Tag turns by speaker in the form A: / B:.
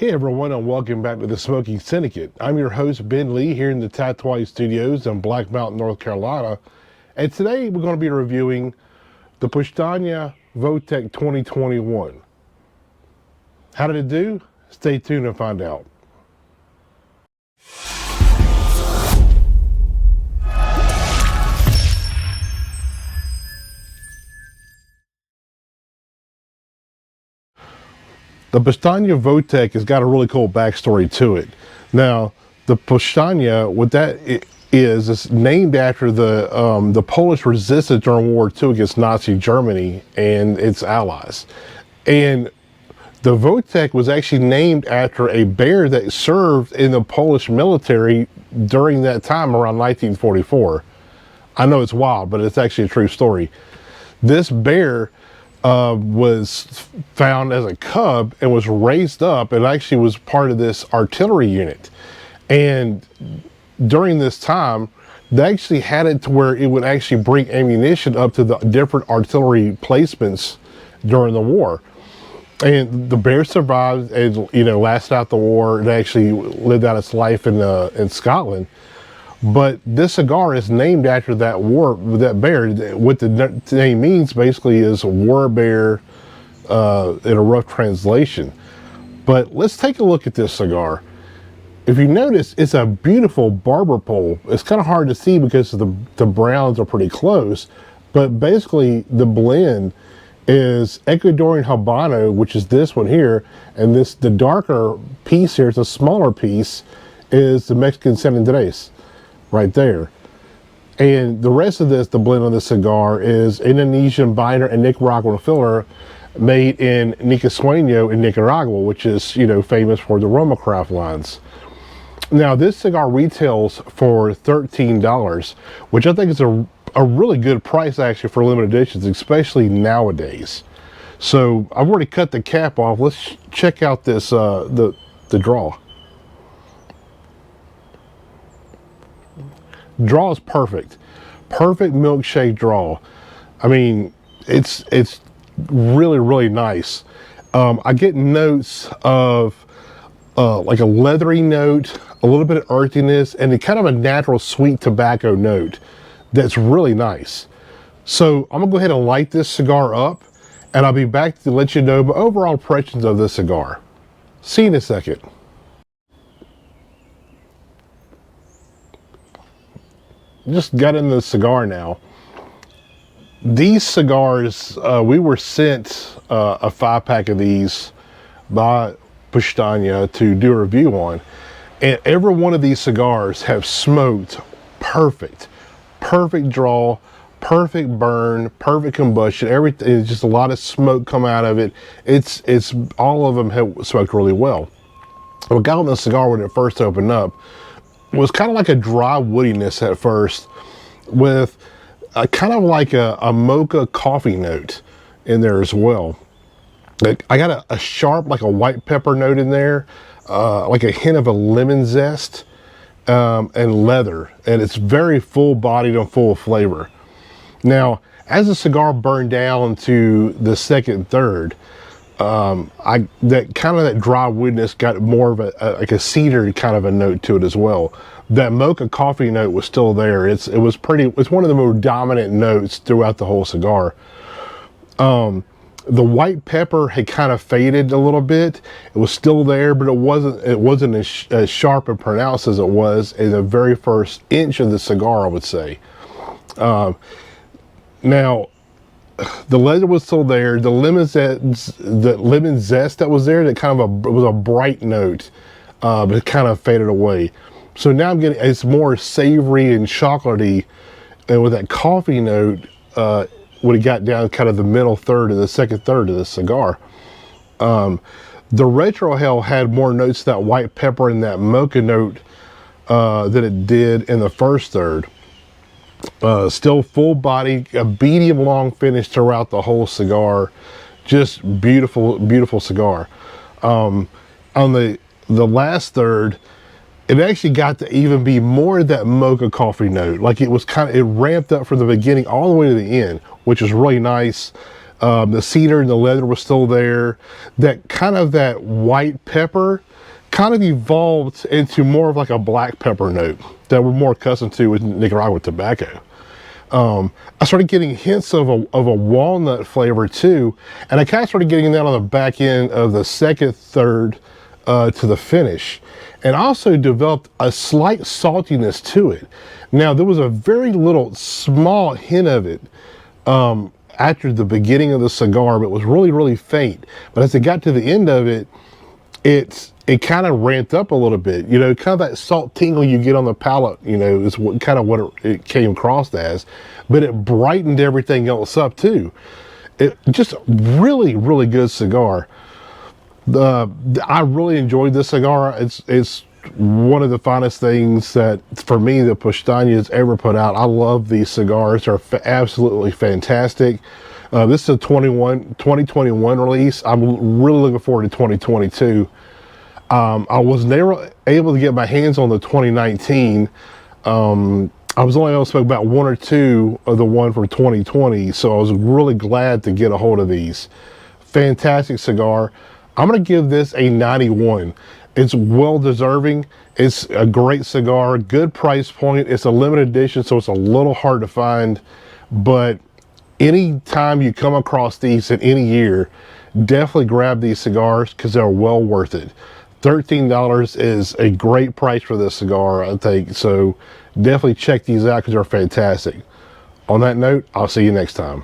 A: Hey everyone, and welcome back to the Smoking Syndicate. I'm your host Ben Lee here in the Tatooine Studios in Black Mountain, North Carolina. And today we're going to be reviewing the Powstanie Wojtek 2021. How did it do? Stay tuned and find out. The Powstanie Wojtek has got a really cool backstory to it. Now, the Powstanie, what that is named after the Polish resistance during World War II against Nazi Germany and its allies. And the Wojtek was actually named after a bear that served in the Polish military during that time around 1944. I know it's wild, but it's actually a true story. This bear was found as a cub and was raised up and actually was part of this artillery unit. And during this time, they actually had it to where it would actually bring ammunition up to the different artillery placements during the war. And the bear survived and, lasted out the war. It actually lived out its life in Scotland. But this cigar is named after that bear. What the name means basically is war bear in a rough translation. But let's take a look at this cigar. If you notice, it's a beautiful barber pole. It's kind of hard to see because the browns are pretty close. But basically, the blend is Ecuadorian Habano, which is this one here. And the darker piece here, it's a smaller piece, is the Mexican San Andres. Right there. And the rest of the blend on this cigar is Indonesian binder and Nicaraguan filler made in Nica Sueño in Nicaragua, which is, famous for the Roma craft lines. Now, this cigar retails for $13, which I think is a really good price actually for limited editions, especially nowadays. So I've already cut the cap off. Let's check out this, the draw. Draw is perfect milkshake draw. I mean, it's really nice. I get notes of like a leathery note, a little bit of earthiness, and kind of a natural sweet tobacco note that's really nice. So I'm gonna go ahead and light this cigar up, and I'll be back to let you know the overall impressions of this cigar. See you in a second. Just got into the cigar now. These cigars, we were sent a 5-pack of these by Powstanie to do a review on, and every one of these cigars have smoked perfect draw, perfect burn, perfect combustion. Everything, just a lot of smoke come out of it. It's all of them have smoked really well. What got on the cigar when it first opened up was kind of like a dry woodiness at first, with a kind of like a mocha coffee note in there as well. I got a sharp, like a white pepper note in there, like a hint of a lemon zest, and leather, and it's very full bodied and full of flavor. Now, as the cigar burned down to the second third, that dry woodiness got more of like a cedar kind of a note to it as well. That mocha coffee note was still there. It's one of the more dominant notes throughout the whole cigar. The white pepper had kind of faded a little bit. It was still there, but it wasn't as sharp and pronounced as it was in the very first inch of the cigar, I would say. Now, the leather was still there. The lemon zest that was there, that was a bright note, but it kind of faded away. So now I'm getting, it's more savory and chocolatey, and with that coffee note, when it got down kind of the middle third of the second third of the cigar. The retrohale had more notes of that white pepper and that mocha note than it did in the first third. Still full body, a medium long finish throughout the whole cigar. Just beautiful cigar. On the last third, it actually got to even be more of that mocha coffee note. Like it ramped up from the beginning all the way to the end, which is really nice. The cedar and the leather was still there. That white pepper kind of evolved into more of like a black pepper note that we're more accustomed to with Nicaraguan tobacco. I started getting hints of a walnut flavor too, and I kind of started getting that on the back end of the second third to the finish, and also developed a slight saltiness to it. Now there was a very little small hint of it after the beginning of the cigar, but it was really faint. But as it got to the end of it, it kind of ramped up a little bit, you know, kind of that salt tingle you get on the palate, you know, is what it came across as, but it brightened everything else up too. It just really good cigar. I really enjoyed this cigar. It's one of the finest things that, for me, the Powstanie has ever put out. I love these cigars. They're absolutely fantastic. This is a 2021 release. I'm really looking forward to 2022. I was never able to get my hands on the 2019. I was only able to smoke about one or two of the one from 2020, so I was really glad to get a hold of these. Fantastic cigar. I'm going to give this a 91. It's well deserving. It's a great cigar, good price point. It's a limited edition, so it's a little hard to find, but anytime you come across these in any year, definitely grab these cigars because they're well worth it. $13 is a great price for this cigar, I think, so definitely check these out because they're fantastic. On that note, I'll see you next time.